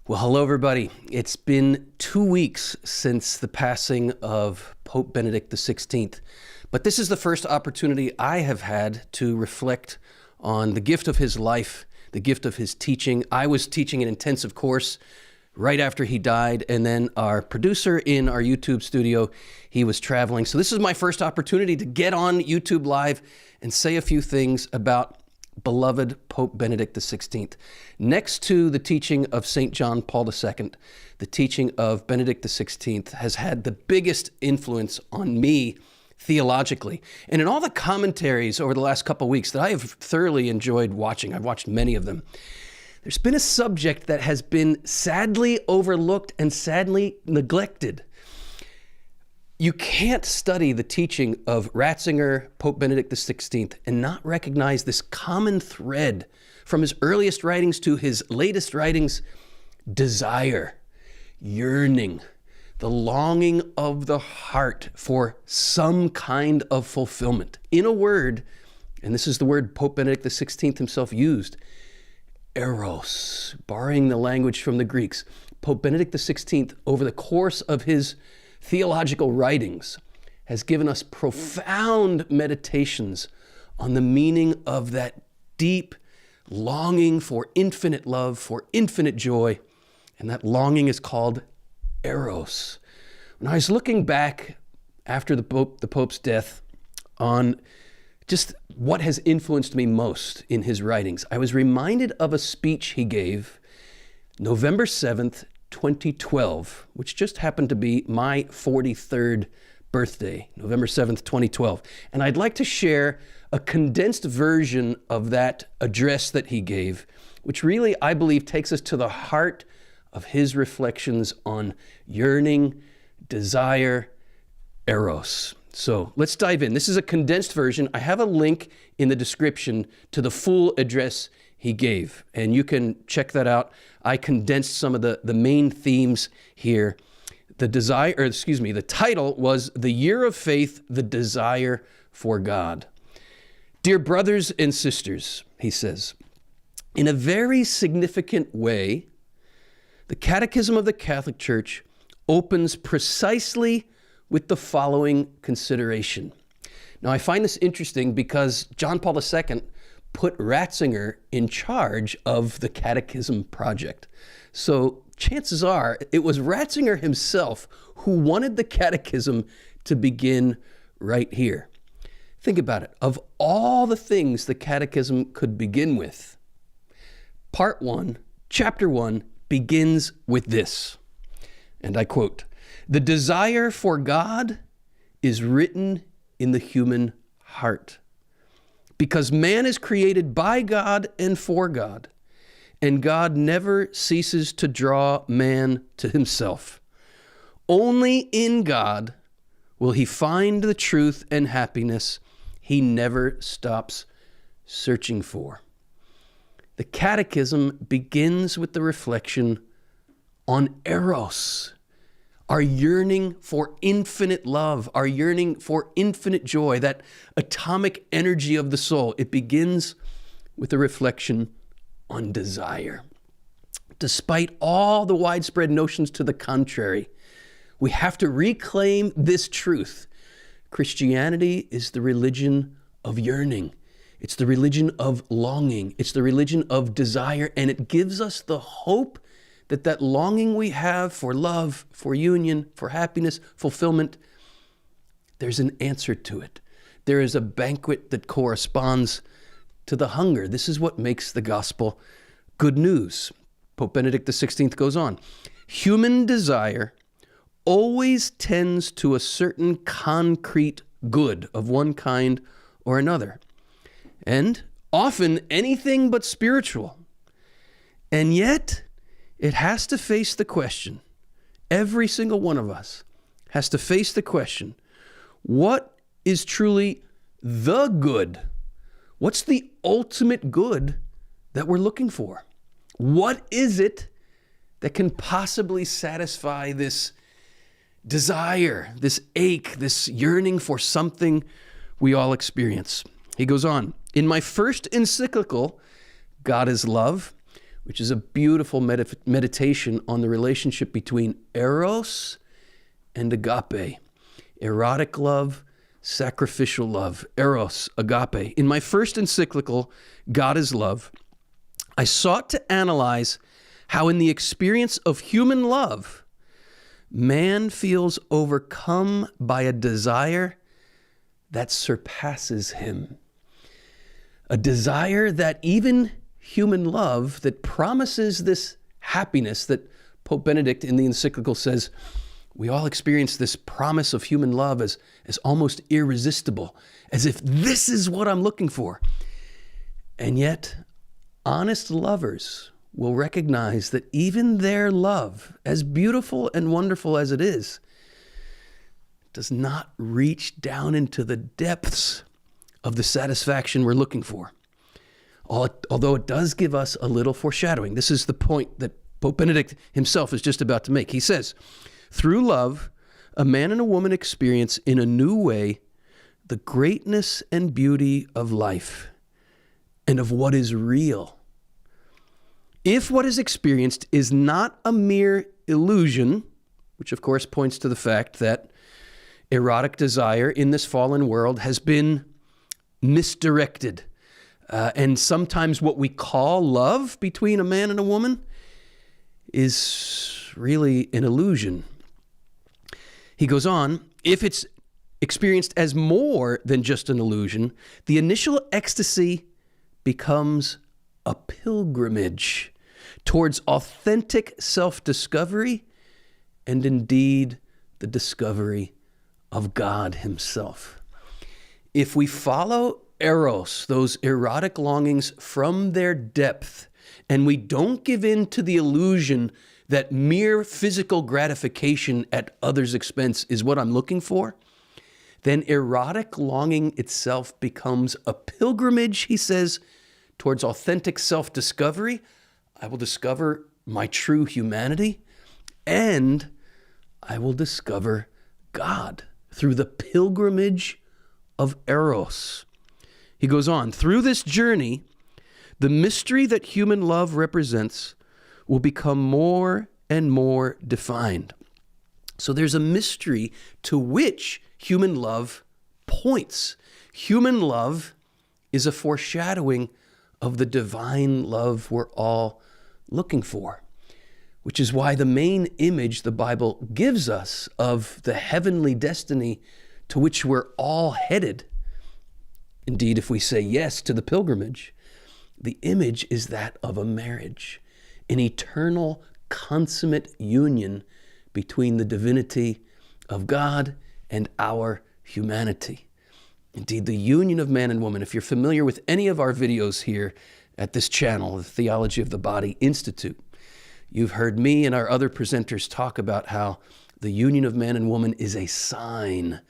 Well, hello, everybody. It's been 2 weeks since the passing of Pope Benedict XVI, but this is the first opportunity I have had to reflect on the gift of his life, the gift of his teaching. I was teaching an intensive course right after he died, and then our producer in our YouTube studio, he was traveling. So this is my first opportunity to get on YouTube Live and say a few things about beloved Pope Benedict XVI. Next to the teaching of St. John Paul II, the teaching of Benedict XVI has had the biggest influence on me theologically. And in all the commentaries over the last couple of weeks that I have thoroughly enjoyed watching, I've watched many of them, there's been a subject that has been sadly overlooked and sadly neglected. You can't study the teaching of Ratzinger, Pope Benedict XVI, and not recognize this common thread from his earliest writings to his latest writings: desire, yearning, the longing of the heart for some kind of fulfillment. In a word, and this is the word Pope Benedict XVI himself used, eros, borrowing the language from the Greeks. Pope Benedict XVI, over the course of his theological writings, has given us profound meditations on the meaning of that deep longing for infinite love, for infinite joy, and that longing is called eros. When I was looking back after the Pope's death on just what has influenced me most in his writings, I was reminded of a speech he gave November 7th, 2012, which just happened to be my 43rd birthday, November 7th, 2012. And I'd like to share a condensed version of that address that he gave, which really, I believe, takes us to the heart of his reflections on yearning, desire, eros. So let's dive in. This is a condensed version. I have a link in the description to the full address he gave, and you can check that out. I condensed some of the main themes here. The title was The Year of Faith, the Desire for God. Dear brothers and sisters, he says, in a very significant way, the Catechism of the Catholic Church opens precisely with the following consideration. Now, I find this interesting because John Paul II put Ratzinger in charge of the Catechism project. So chances are it was Ratzinger himself who wanted the Catechism to begin right here. Think about it. Of all the things the Catechism could begin with, Part 1, Chapter 1 begins with this, and I quote, "The desire for God is written in the human heart, because man is created by God and for God, and God never ceases to draw man to himself. Only in God will he find the truth and happiness he never stops searching for." The Catechism begins with the reflection on eros, our yearning for infinite love, our yearning for infinite joy, that atomic energy of the soul. It begins with a reflection on desire. Despite all the widespread notions to the contrary, we have to reclaim this truth. Christianity is the religion of yearning. It's the religion of longing. It's the religion of desire, and it gives us the hope that longing we have for love, for union, for happiness, fulfillment, there's an answer to it. There is a banquet that corresponds to the hunger. This is what makes the gospel good news. Pope Benedict XVI goes on, human desire always tends to a certain concrete good of one kind or another, and often anything but spiritual. And yet, it has to face the question, every single one of us has to face the question, what is truly the good? What's the ultimate good that we're looking for? What is it that can possibly satisfy this desire, this ache, this yearning for something we all experience? He goes on, in my first encyclical, God is Love, which is a beautiful meditation on the relationship between eros and agape. Erotic love, sacrificial love, eros, agape. In my first encyclical, God is Love, I sought to analyze how in the experience of human love, man feels overcome by a desire that surpasses him. A desire that even human love that promises this happiness that Pope Benedict in the encyclical says, we all experience this promise of human love as almost irresistible, as if this is what I'm looking for. And yet, honest lovers will recognize that even their love, as beautiful and wonderful as it is, does not reach down into the depths of the satisfaction we're looking for. Although it does give us a little foreshadowing. This is the point that Pope Benedict himself is just about to make. He says, through love, a man and a woman experience in a new way the greatness and beauty of life and of what is real. If what is experienced is not a mere illusion, which of course points to the fact that erotic desire in this fallen world has been misdirected, and sometimes what we call love between a man and a woman is really an illusion. He goes on, if it's experienced as more than just an illusion, the initial ecstasy becomes a pilgrimage towards authentic self-discovery and indeed the discovery of God himself. If we follow eros, those erotic longings from their depth, and we don't give in to the illusion that mere physical gratification at others' expense is what I'm looking for, then erotic longing itself becomes a pilgrimage, he says, towards authentic self-discovery. I will discover my true humanity, and I will discover God through the pilgrimage of eros. He goes on, through this journey, the mystery that human love represents will become more and more defined. So there's a mystery to which human love points. Human love is a foreshadowing of the divine love we're all looking for, which is why the main image the Bible gives us of the heavenly destiny to which we're all headed, indeed, if we say yes to the pilgrimage, the image is that of a marriage, an eternal, consummate union between the divinity of God and our humanity. Indeed, the union of man and woman. If you're familiar with any of our videos here at this channel, the Theology of the Body Institute, you've heard me and our other presenters talk about how the union of man and woman is a sign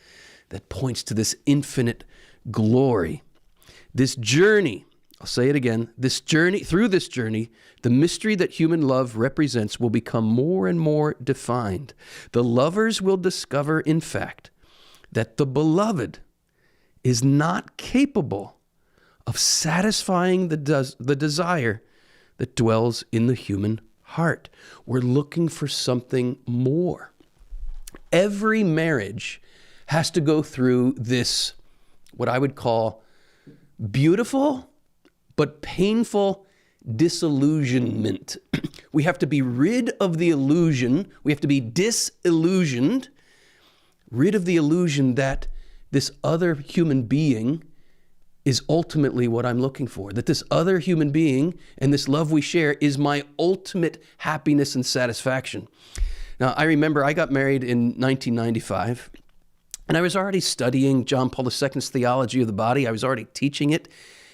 that points to this infinite glory. This journey, I'll say it again, through this journey, the mystery that human love represents will become more and more defined. The lovers will discover, in fact, that the beloved is not capable of satisfying the desire that dwells in the human heart. We're looking for something more. Every marriage has to go through this, what I would call beautiful but painful disillusionment. We have to be rid of the illusion. We have to be disillusioned, rid of the illusion that this other human being is ultimately what I'm looking for, that this other human being and this love we share is my ultimate happiness and satisfaction. Now, I remember I got married in 1995, and I was already studying John Paul II's Theology of the Body. I was already teaching it,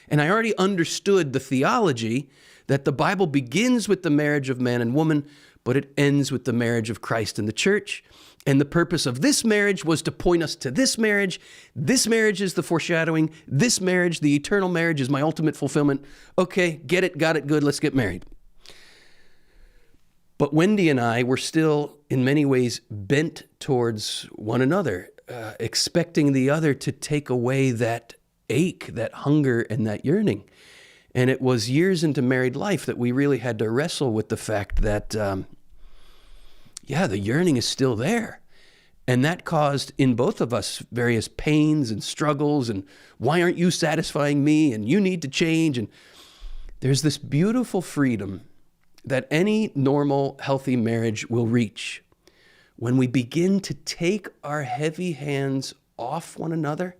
and I already understood the theology that the Bible begins with the marriage of man and woman, but it ends with the marriage of Christ and the church. And the purpose of this marriage was to point us to this marriage. This marriage is the foreshadowing. This marriage, the eternal marriage, is my ultimate fulfillment. Okay, get it, got it, good, let's get married. But Wendy and I were still, in many ways, bent towards one another, expecting the other to take away that ache, that hunger, and that yearning. And it was years into married life that we really had to wrestle with the fact that, the yearning is still there. And that caused in both of us various pains and struggles and why aren't you satisfying me and you need to change. And there's this beautiful freedom that any normal, healthy marriage will reach when we begin to take our heavy hands off one another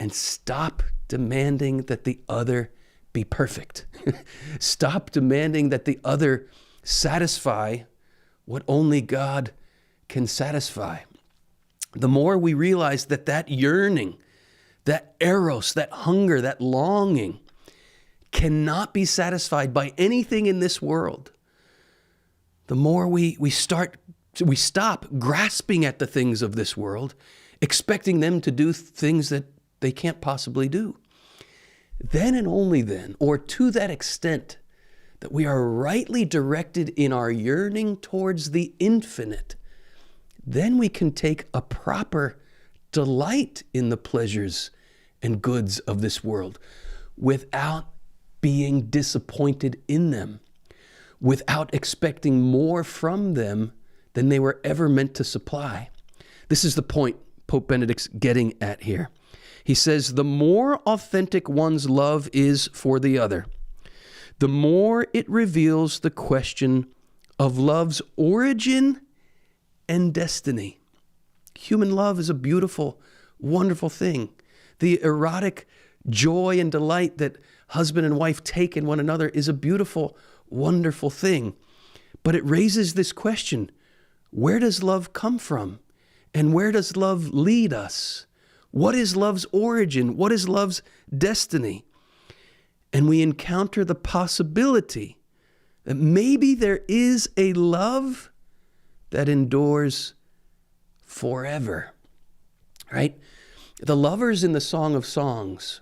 and stop demanding that the other be perfect. Stop demanding that the other satisfy what only God can satisfy. The more we realize that that yearning, that eros, that hunger, that longing cannot be satisfied by anything in this world, the more we stop grasping at the things of this world, expecting them to do things that they can't possibly do. Then and only then, or to that extent, that we are rightly directed in our yearning towards the infinite, then we can take a proper delight in the pleasures and goods of this world without being disappointed in them, without expecting more from them than they were ever meant to supply. This is the point Pope Benedict's getting at here. He says, the more authentic one's love is for the other, the more it reveals the question of love's origin and destiny. Human love is a beautiful, wonderful thing. The erotic joy and delight that husband and wife take in one another is a beautiful, wonderful thing. But it raises this question, where does love come from? And where does love lead us? What is love's origin? What is love's destiny? And we encounter the possibility that maybe there is a love that endures forever, right? The lovers in the Song of Songs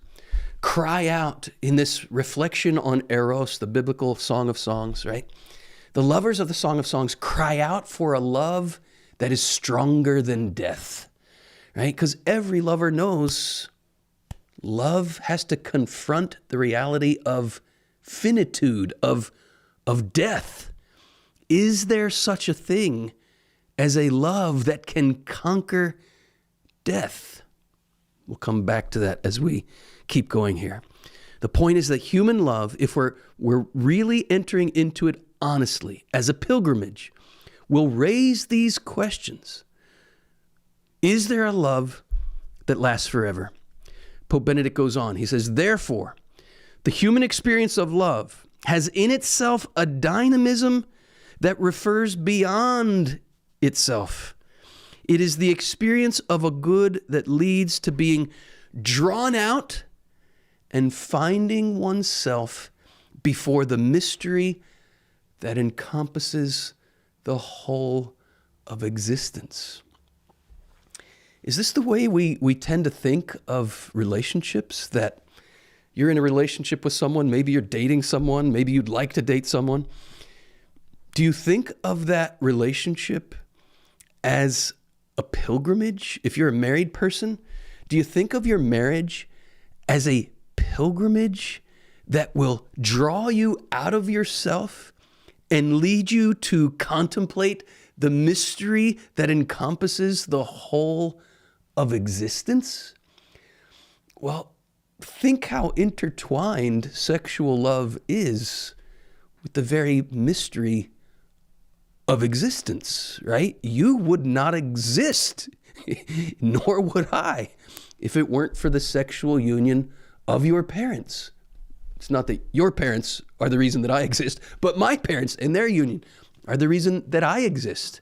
cry out in this reflection on Eros, the biblical Song of Songs, right? The lovers of the Song of Songs cry out for a love that is stronger than death, right? Because every lover knows love has to confront the reality of finitude, of death. Is there such a thing as a love that can conquer death? We'll come back to that as we keep going here. The point is that human love, if we're really entering into it honestly, as a pilgrimage, will raise these questions. Is there a love that lasts forever? Pope Benedict goes on. He says, therefore, the human experience of love has in itself a dynamism that refers beyond itself. It is the experience of a good that leads to being drawn out and finding oneself before the mystery that encompasses the whole of existence. Is this the way we tend to think of relationships? That you're in a relationship with someone, maybe you're dating someone, maybe you'd like to date someone. Do you think of that relationship as a pilgrimage? If you're a married person, do you think of your marriage as a pilgrimage that will draw you out of yourself and lead you to contemplate the mystery that encompasses the whole of existence? Well, think how intertwined sexual love is with the very mystery of existence, right? You would not exist, nor would I, if it weren't for the sexual union of your parents. It's not that your parents are the reason that I exist, but my parents and their union are the reason that I exist.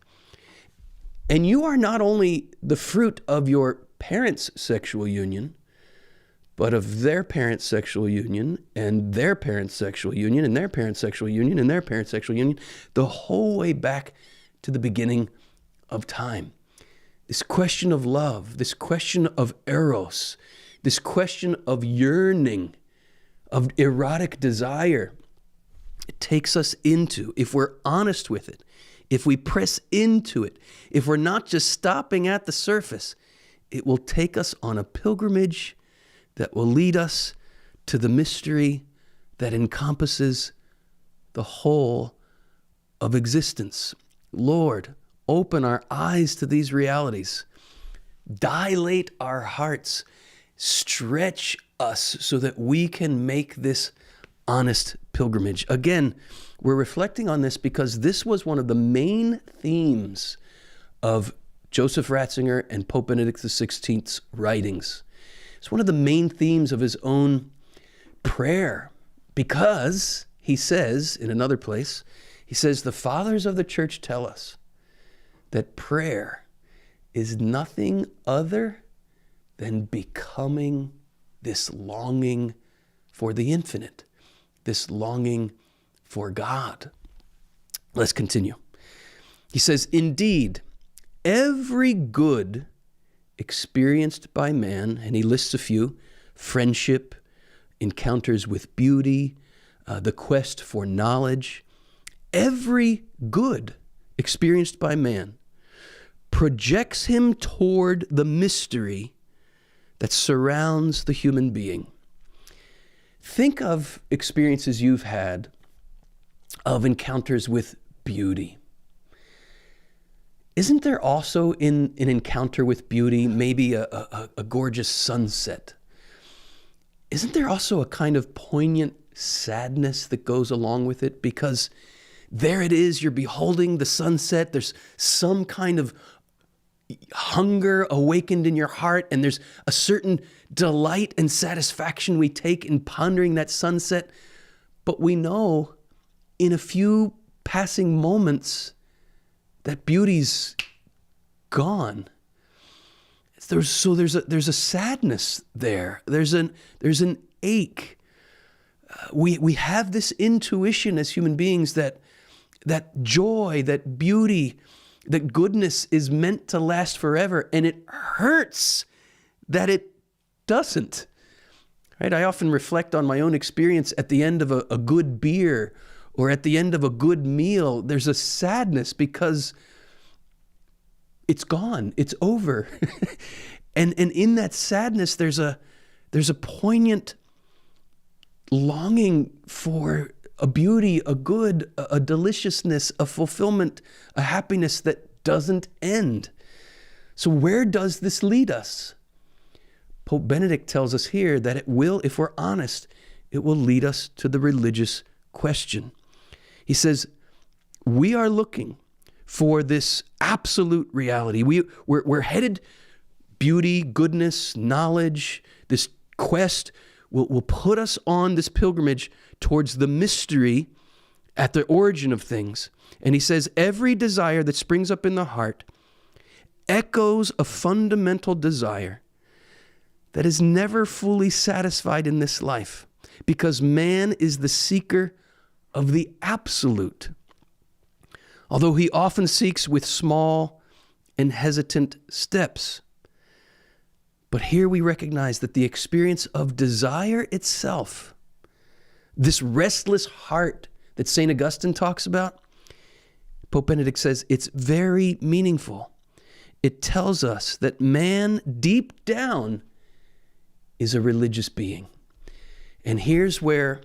And you are not only the fruit of your parents' sexual union, but of their parents' sexual union and their parents' sexual union and their parents' sexual union and their parents' sexual union, the whole way back to the beginning of time. This question of love, this question of eros, this question of yearning, of erotic desire, it takes us into, if we're honest with it, if we press into it, if we're not just stopping at the surface, it will take us on a pilgrimage that will lead us to the mystery that encompasses the whole of existence. Lord, open our eyes to these realities. Dilate our hearts. Stretch us so that we can make this honest pilgrimage. Again, we're reflecting on this because this was one of the main themes of Joseph Ratzinger and Pope Benedict XVI's writings. It's one of the main themes of his own prayer because he says in another place, he says, the fathers of the church tell us that prayer is nothing other than becoming this longing for the infinite, this longing for God. Let's continue. He says, indeed, every good experienced by man, and he lists a few, friendship, encounters with beauty, the quest for knowledge, every good experienced by man projects him toward the mystery that surrounds the human being. Think of experiences you've had of encounters with beauty. Isn't there also in an encounter with beauty maybe a gorgeous sunset? Isn't there also a kind of poignant sadness that goes along with it? Because there it is, you're beholding the sunset, there's some kind of hunger awakened in your heart, and there's a certain delight and satisfaction we take in pondering that sunset. But we know in a few passing moments that beauty's gone. There's a sadness there. There's an ache. We have this intuition as human beings that joy, that beauty, that goodness is meant to last forever, and it hurts that it doesn't. Right? I often reflect on my own experience at the end of a good beer or at the end of a good meal. There's a sadness because it's gone, it's over. and in that sadness, there's a poignant longing for a beauty, a good, a deliciousness, a fulfillment, a happiness that doesn't end. So where does this lead us? Pope Benedict tells us here that it will, if we're honest, it will lead us to the religious question. He says, we are looking for this absolute reality. We're headed, beauty, goodness, knowledge, this quest will put us on this pilgrimage towards the mystery at the origin of things. And he says, every desire that springs up in the heart echoes a fundamental desire that is never fully satisfied in this life, because man is the seeker of the absolute. Although he often seeks with small and hesitant steps. But here we recognize that the experience of desire itself, this restless heart that St. Augustine talks about, Pope Benedict says it's very meaningful. It tells us that man deep down is a religious being. And here's where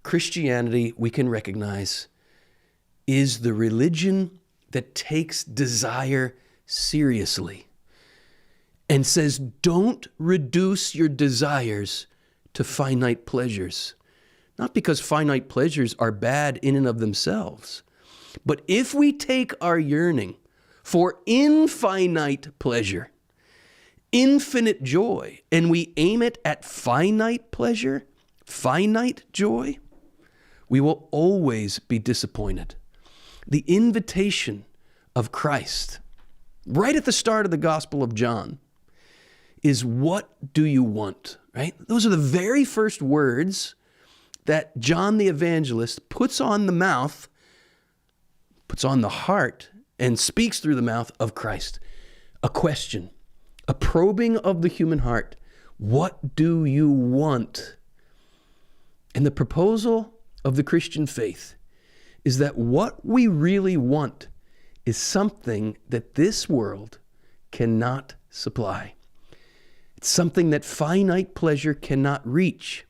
Christianity, we can recognize, is the religion that takes desire seriously and says, don't reduce your desires to finite pleasures. Not because finite pleasures are bad in and of themselves, but if we take our yearning for infinite pleasure, infinite joy, and we aim it at finite pleasure, finite joy, we will always be disappointed. The invitation of Christ, right at the start of the Gospel of John, is what do you want, right? Those are the very first words that John the Evangelist puts on the mouth, puts on the heart, and speaks through the mouth of Christ. A question, a probing of the human heart. What do you want? And the proposal of the Christian faith is that what we really want is something that this world cannot supply. It's something that finite pleasure cannot reach.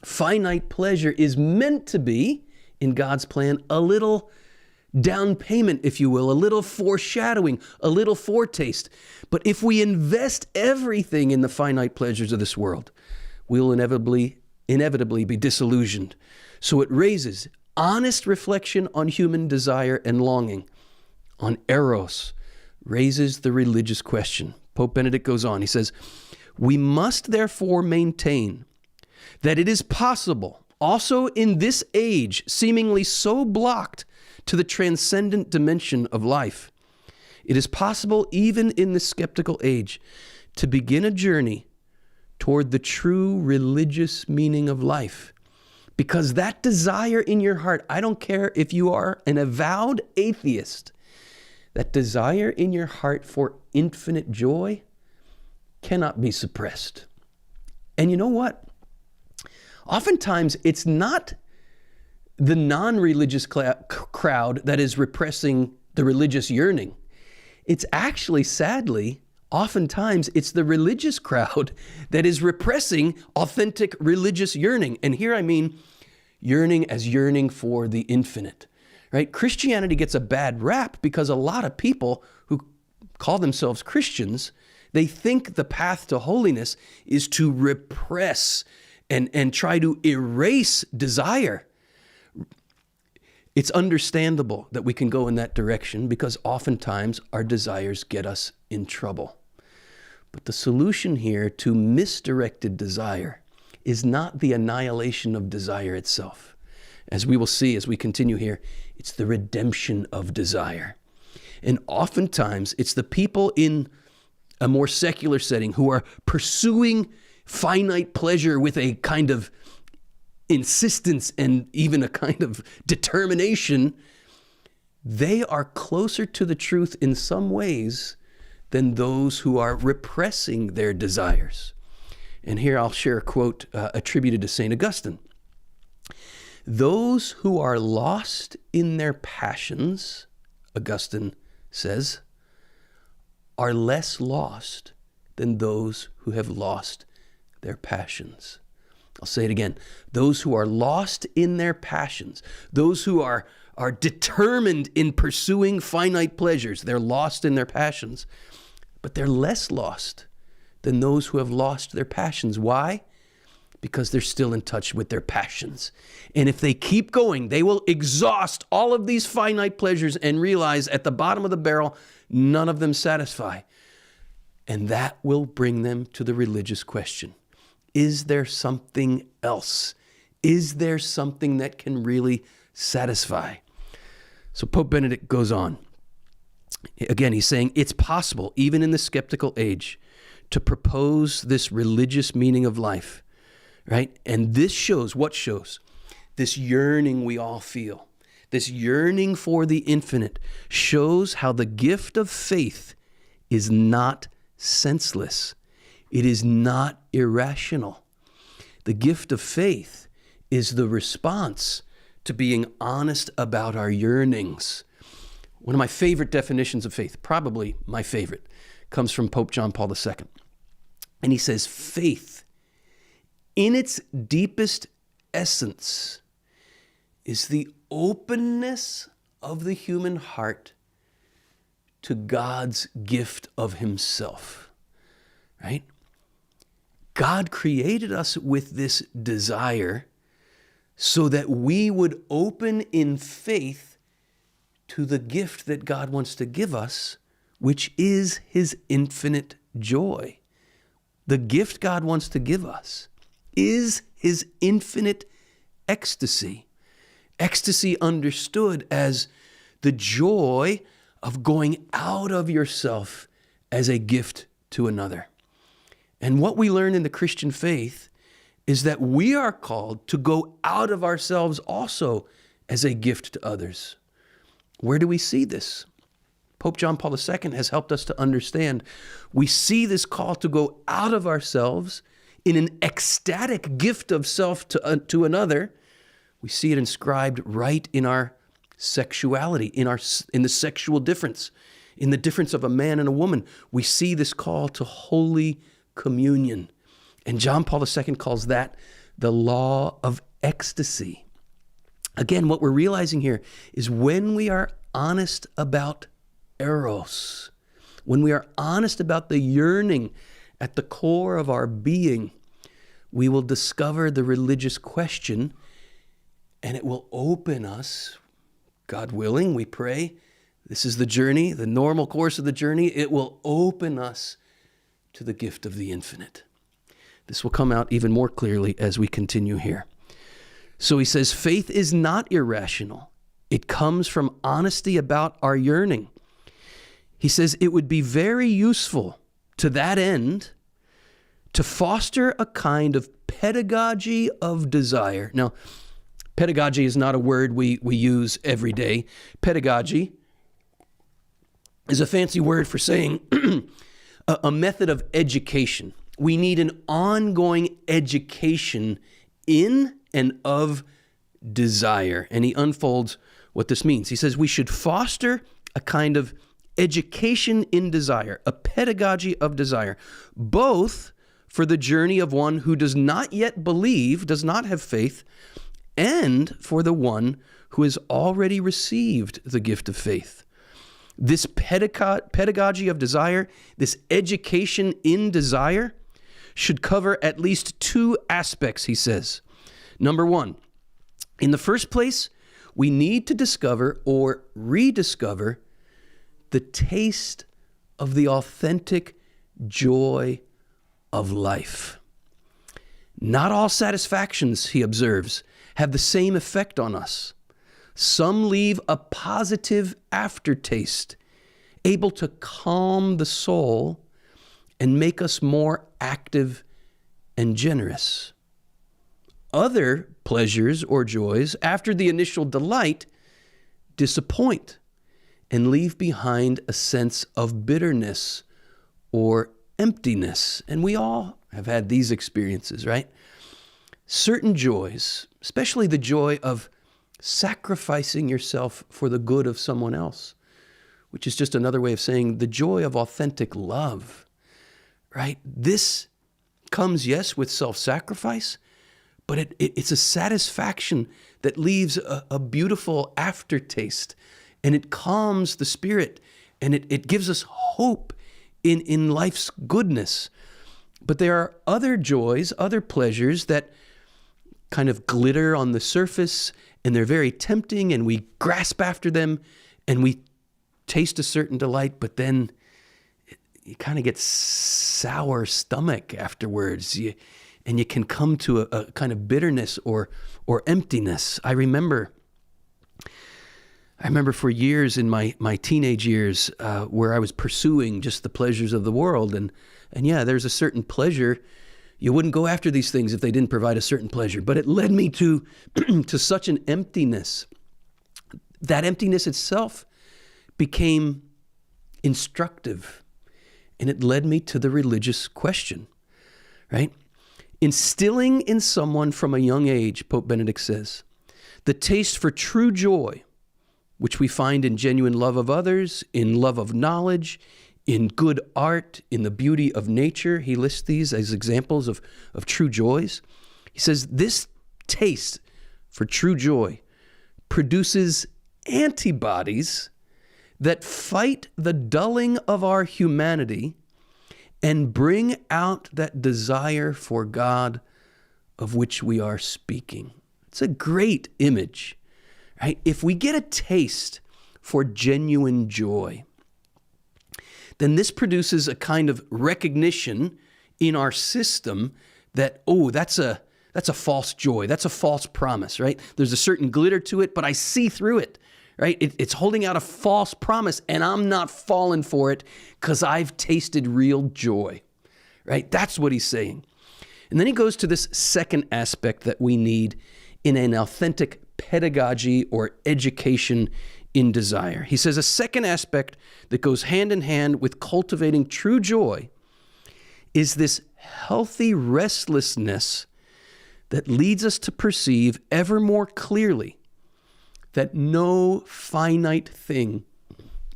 Finite pleasure is meant to be, in God's plan, a little down payment, if you will, a little foreshadowing, a little foretaste. But if we invest everything in the finite pleasures of this world, we'll inevitably be disillusioned. So it raises honest reflection on human desire and longing, on eros, raises the religious question. Pope Benedict goes on, he says, we must therefore maintain that it is possible, also in this age, seemingly so blocked to the transcendent dimension of life, it is possible even in the skeptical age to begin a journey toward the true religious meaning of life. Because that desire in your heart, I don't care if you are an avowed atheist, that desire in your heart for infinite joy cannot be suppressed. And you know what? Oftentimes, it's not the non-religious crowd that is repressing the religious yearning. It's actually, sadly, oftentimes it's the religious crowd that is repressing authentic religious yearning. And here I mean yearning as yearning for the infinite, right? Christianity gets a bad rap because a lot of people who call themselves Christians, they think the path to holiness is to repress and try to erase desire. It's understandable that we can go in that direction because oftentimes our desires get us in trouble. But the solution here to misdirected desire is not the annihilation of desire itself. As we will see as we continue here, it's the redemption of desire. And oftentimes it's the people in a more secular setting who are pursuing finite pleasure with a kind of insistence and even a kind of determination. They are closer to the truth in some ways than those who are repressing their desires. And here I'll share a quote attributed to St. Augustine. Those who are lost in their passions, Augustine says, are less lost than those who have lost their passions. I'll say it again. Those who are lost in their passions, those who are determined in pursuing finite pleasures, they're lost in their passions, but they're less lost than those who have lost their passions. Why? Because they're still in touch with their passions. And if they keep going, they will exhaust all of these finite pleasures and realize at the bottom of the barrel, none of them satisfy. And that will bring them to the religious question. Is there something else? Is there something that can really satisfy? So Pope Benedict goes on. Again, he's saying it's possible, even in the skeptical age, to propose this religious meaning of life, right? And this shows, what shows? This yearning we all feel, this yearning for the infinite, shows how the gift of faith is not senseless. It is not irrational. The gift of faith is the response to being honest about our yearnings. One of my favorite definitions of faith, probably my favorite, comes from Pope John Paul II. And he says, faith, in its deepest essence, is the openness of the human heart to God's gift of himself, right? God created us with this desire so that we would open in faith to the gift that God wants to give us, which is his infinite joy. The gift God wants to give us is his infinite ecstasy. Ecstasy understood as the joy of going out of yourself as a gift to another. And what we learn in the Christian faith is that we are called to go out of ourselves also as a gift to others. Where do we see this? Pope John Paul II has helped us to understand. We see this call to go out of ourselves in an ecstatic gift of self to another. We see it inscribed right in our sexuality, in the sexual difference, in the difference of a man and a woman. We see this call to holy communion. And John Paul II calls that the law of ecstasy. Again, what we're realizing here is when we are honest about eros, when we are honest about the yearning at the core of our being, we will discover the religious question, and it will open us, God willing, we pray. This is the journey, the normal course of the journey. It will open us to the gift of the infinite. This will come out even more clearly as we continue here. So he says, faith is not irrational. It comes from honesty about our yearning. He says it would be very useful to that end to foster a kind of pedagogy of desire. Now, pedagogy is not a word we use every day. Pedagogy is a fancy word for saying a method of education. We need an ongoing education in and of desire. And he unfolds what this means. He says we should foster a kind of education in desire, a pedagogy of desire, both for the journey of one who does not yet believe, does not have faith, and for the one who has already received the gift of faith. This pedagogy of desire, this education in desire, should cover at least two aspects, he says. Number one, in the first place, we need to discover or rediscover the taste of the authentic joy of life. Not all satisfactions, he observes, have the same effect on us. Some leave a positive aftertaste, able to calm the soul and make us more active and generous. Other pleasures or joys, after the initial delight, disappoint and leave behind a sense of bitterness or emptiness. And we all have had these experiences, right? Certain joys, especially the joy of sacrificing yourself for the good of someone else, which is just another way of saying the joy of authentic love, right? This comes, yes, with self-sacrifice, but it's a satisfaction that leaves a beautiful aftertaste, and it calms the spirit, and it gives us hope in life's goodness. But there are other joys, other pleasures that kind of glitter on the surface, and they're very tempting, and we grasp after them, and we taste a certain delight, but then you kind of get sour stomach afterwards. And you can come to a kind of bitterness or emptiness. I remember for years in my teenage years where I was pursuing just the pleasures of the world. And yeah, there's a certain pleasure. You wouldn't go after these things if they didn't provide a certain pleasure. But it led me to such an emptiness. That emptiness itself became instructive. And it led me to the religious question, right? Instilling in someone from a young age, Pope Benedict says, the taste for true joy, which we find in genuine love of others, in love of knowledge, in good art, in the beauty of nature. He lists these as examples of true joys. He says this taste for true joy produces antibodies that fight the dulling of our humanity and bring out that desire for God of which we are speaking. It's a great image, right? If we get a taste for genuine joy, then this produces a kind of recognition in our system that, oh, that's a false joy. That's a false promise, right? There's a certain glitter to it, but I see through it. Right? It's holding out a false promise, and I'm not falling for it because I've tasted real joy. Right? That's what he's saying. And then he goes to this second aspect that we need in an authentic pedagogy or education in desire. He says a second aspect that goes hand in hand with cultivating true joy is this healthy restlessness that leads us to perceive ever more clearly that no finite thing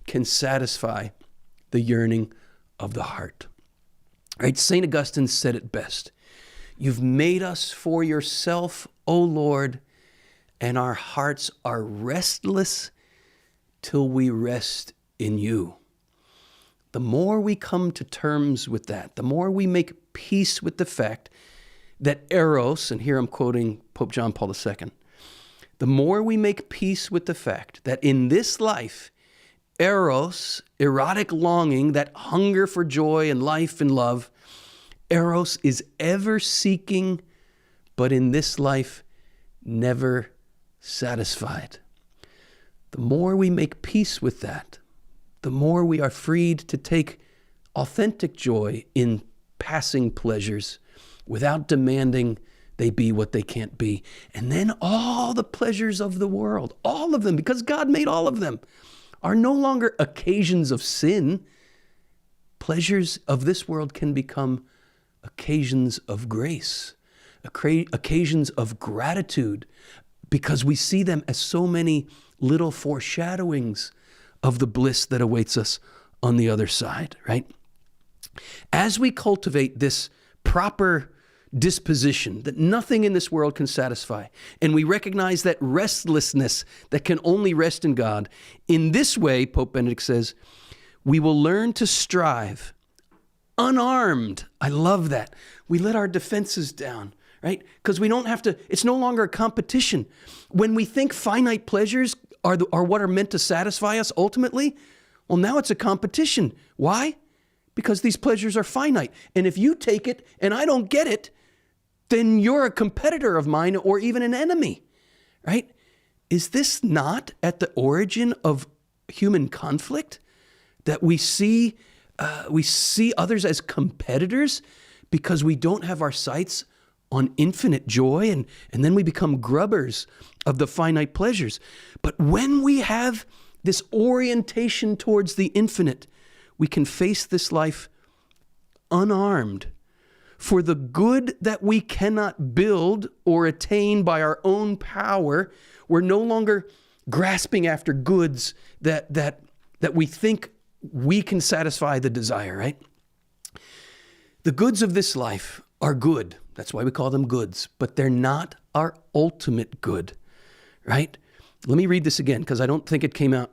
can satisfy the yearning of the heart. Right? St. Augustine said it best. You've made us for yourself, O Lord, and our hearts are restless till we rest in you. The more we come to terms with that, the more we make peace with the fact that eros, and here I'm quoting Pope John Paul II, the more we make peace with the fact that in this life, eros, erotic longing, that hunger for joy and life and love, eros is ever seeking, but in this life, never satisfied. The more we make peace with that, the more we are freed to take authentic joy in passing pleasures without demanding they be what they can't be. And then all the pleasures of the world, all of them, because God made all of them, are no longer occasions of sin. Pleasures of this world can become occasions of grace, occasions of gratitude, because we see them as so many little foreshadowings of the bliss that awaits us on the other side, right? As we cultivate this proper disposition that nothing in this world can satisfy, and we recognize that restlessness that can only rest in God, in this way, Pope Benedict says, we will learn to strive unarmed. I love that. We let our defenses down, right? Because we don't have to, it's no longer a competition. When we think finite pleasures are what are meant to satisfy us ultimately, well, now it's a competition. Why? Because these pleasures are finite. And if you take it and I don't get it, then you're a competitor of mine or even an enemy, right? Is this not at the origin of human conflict? That we see others as competitors because we don't have our sights on infinite joy, and then we become grubbers of the finite pleasures. But when we have this orientation towards the infinite, we can face this life unarmed. For the good that we cannot build or attain by our own power, we're no longer grasping after goods that we think we can satisfy the desire, right? The goods of this life are good. That's why we call them goods, but they're not our ultimate good, right? Let me read this again because I don't think it came out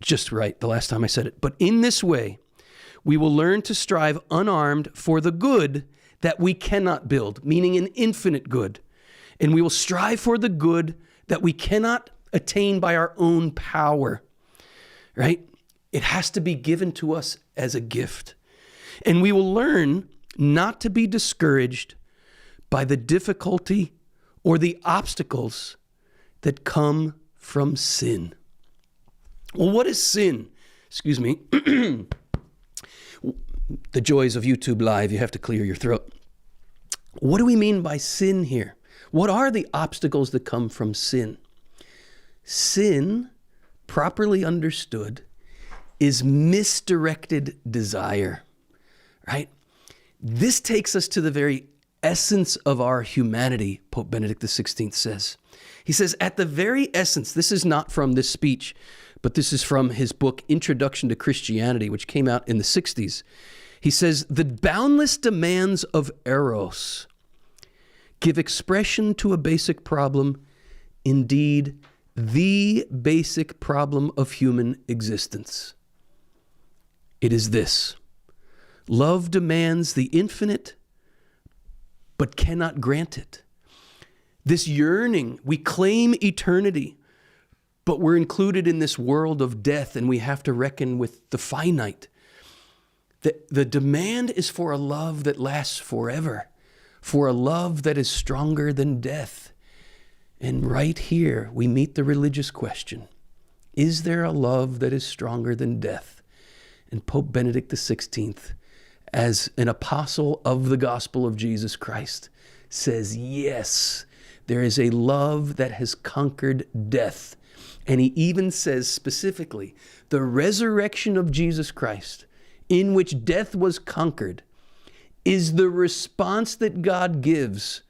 just right the last time I said it. But in this way, we will learn to strive unarmed for the good that we cannot build, meaning an infinite good. And we will strive for the good that we cannot attain by our own power, right? It has to be given to us as a gift. And we will learn not to be discouraged by the difficulty or the obstacles that come from sin. Well, what is sin? Excuse me. The joys of YouTube Live, you have to clear your throat. What do we mean by sin here? What are the obstacles that come from sin? Sin, properly understood, is misdirected desire, right? This takes us to the very essence of our humanity, Pope Benedict XVI says. He says, at the very essence, this is not from this speech, but this is from his book, Introduction to Christianity, which came out in the 60s. He says, the boundless demands of eros give expression to a basic problem, indeed, the basic problem of human existence. It is this: love demands the infinite, but cannot grant it. This yearning, we claim eternity, but we're included in this world of death, and we have to reckon with the finite. The demand is for a love that lasts forever, for a love that is stronger than death. And right here, we meet the religious question. Is there a love that is stronger than death? And Pope Benedict XVI, as an apostle of the gospel of Jesus Christ, says, yes, there is a love that has conquered death. And he even says specifically, the resurrection of Jesus Christ, in which death was conquered, is the response that God gives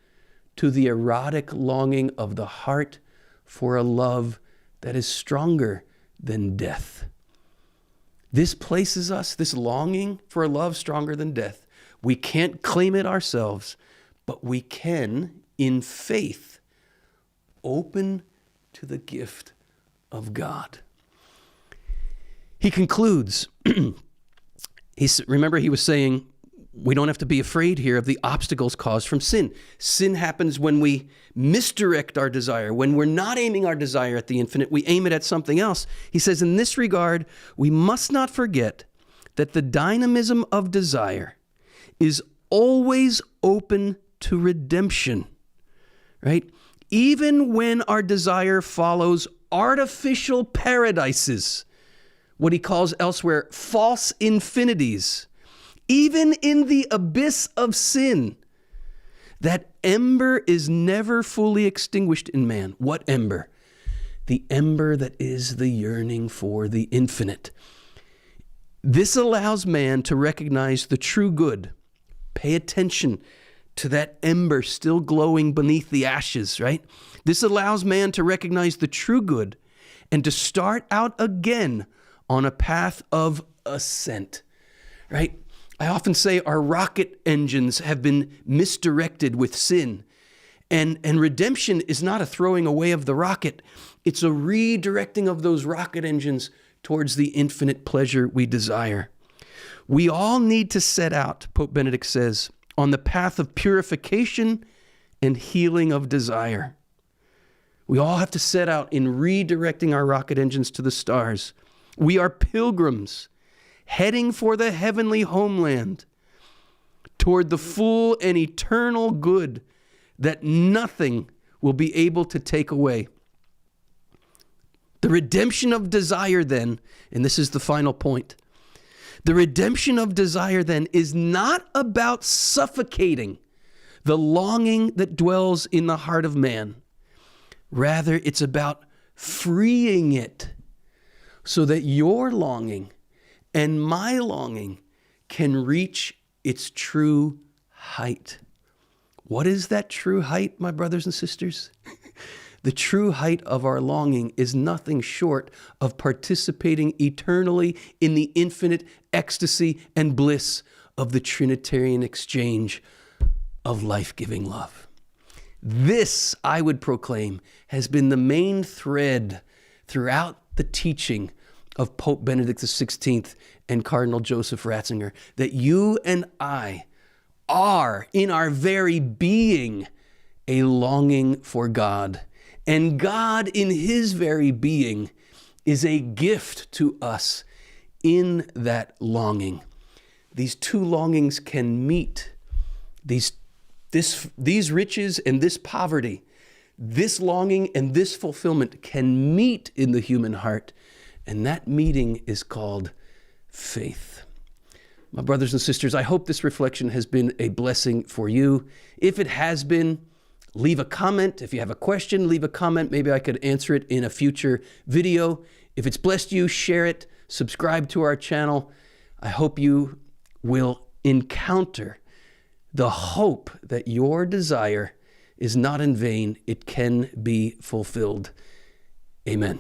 to the erotic longing of the heart for a love that is stronger than death. This places us, this longing for a love stronger than death. We can't claim it ourselves, but we can, in faith, open to the gift of God. He concludes, remember he was saying, we don't have to be afraid here of the obstacles caused from sin. Sin happens when we misdirect our desire. When we're not aiming our desire at the infinite, we aim it at something else. He says, in this regard, we must not forget that the dynamism of desire is always open to redemption, right? Even when our desire follows artificial paradises, what he calls elsewhere false infinities, even in the abyss of sin, that ember is never fully extinguished in man. What ember? The ember that is the yearning for the infinite. This allows man to recognize the true good. Pay attention to that ember still glowing beneath the ashes, right? This allows man to recognize the true good and to start out again on a path of ascent, right? I often say our rocket engines have been misdirected with sin. And redemption is not a throwing away of the rocket. It's a redirecting of those rocket engines towards the infinite pleasure we desire. We all need to set out, Pope Benedict says, on the path of purification and healing of desire. We all have to set out in redirecting our rocket engines to the stars. We are pilgrims heading for the heavenly homeland, toward the full and eternal good that nothing will be able to take away. The redemption of desire then, and this is the final point, the redemption of desire then is not about suffocating the longing that dwells in the heart of man. Rather, it's about freeing it so that your longing and my longing can reach its true height. What is that true height, my brothers and sisters? The true height of our longing is nothing short of participating eternally in the infinite ecstasy and bliss of the Trinitarian exchange of life-giving love. This, I would proclaim, has been the main thread throughout the teaching of Pope Benedict XVI and Cardinal Joseph Ratzinger, that you and I are, in our very being, a longing for God. And God, in his very being, is a gift to us in that longing. These two longings can meet. These riches and this poverty, this longing and this fulfillment can meet in the human heart. And that meeting is called faith. My brothers and sisters, I hope this reflection has been a blessing for you. If it has been, leave a comment. If you have a question, leave a comment. Maybe I could answer it in a future video. If it's blessed you, share it. Subscribe to our channel. I hope you will encounter the hope that your desire is not in vain. It can be fulfilled. Amen.